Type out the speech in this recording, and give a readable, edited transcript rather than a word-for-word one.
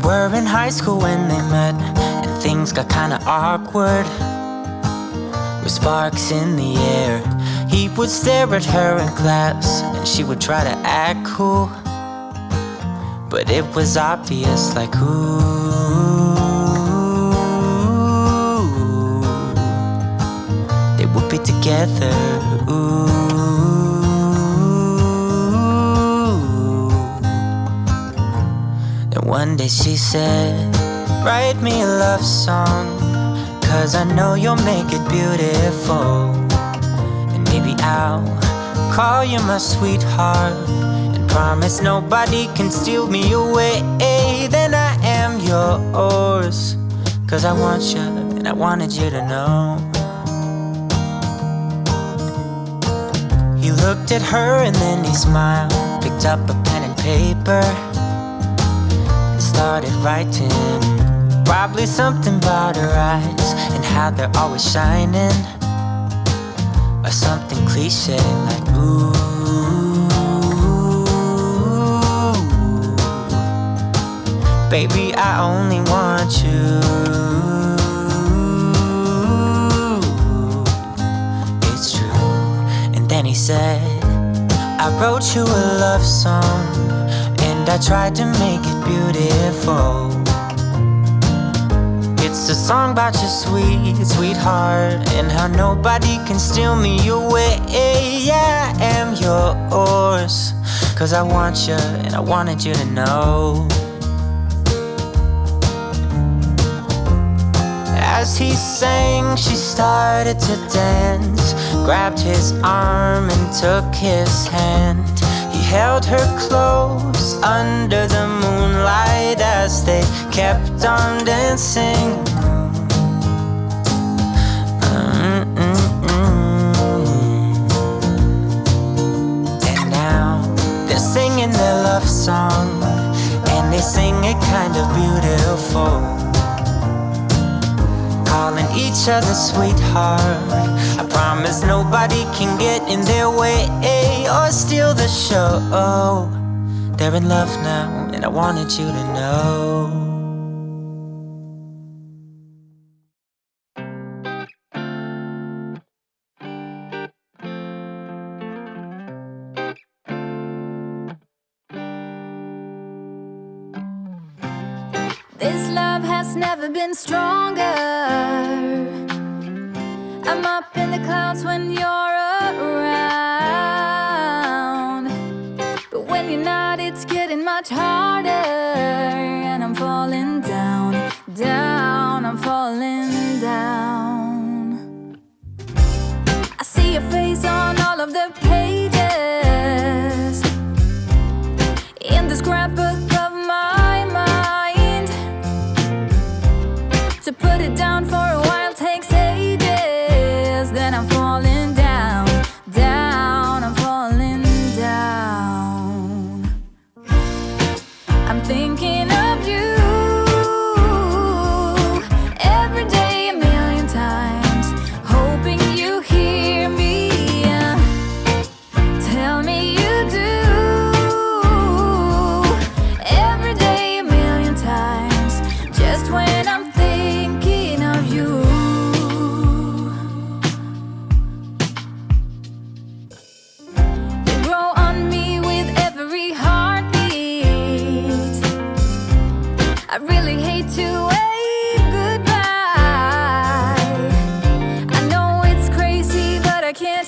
were in high school when they met, and things got kinda awkward. With sparks in the air, he would stare at her in class, and she would try to act cool. But it was obvious, like, ooh, they would be together, ooh. Then one day she said, write me a love song, 'cause I know you'll make it beautiful. And maybe I'll call you my sweetheart, promise nobody can steal me away. Then I am yours, 'cause I want you and I wanted you to know. He looked at her and then he smiled, picked up a pen and paper, and started writing. Probably something about her eyes and how they're always shining, or something cliche like ooh. Baby, I only want you. It's true. And then he said, I wrote you a love song, and I tried to make it beautiful. It's a song about your sweet, sweetheart, and how nobody can steal me away. Yeah, I am yours, 'cause I want you and I wanted you to know. As he sang, she started to dance, grabbed his arm and took his hand. He held her close under the moonlight as they kept on dancing. And now they're singing their love song, and they sing it kind of beautiful, calling each other sweetheart. I promise nobody can get in their way or steal the show. They're in love now, and I wanted you to know. This love has never been stronger. I'm up in the clouds when you're around, but when you're not, it's getting much harder. And I'm falling down, down, I'm falling down. I see your face on all of the pages in the scrapbook of my mind. To put it down for a while takes ages. Then I'm falling down, down, I'm falling down. I'm thinking of you every day, a million times, hoping you hear me. Tell me you do. Every day, a million times, just when I'm thinking of you. You grow on me with every heartbeat. I really hate to wave goodbye. I know it's crazy, but I can't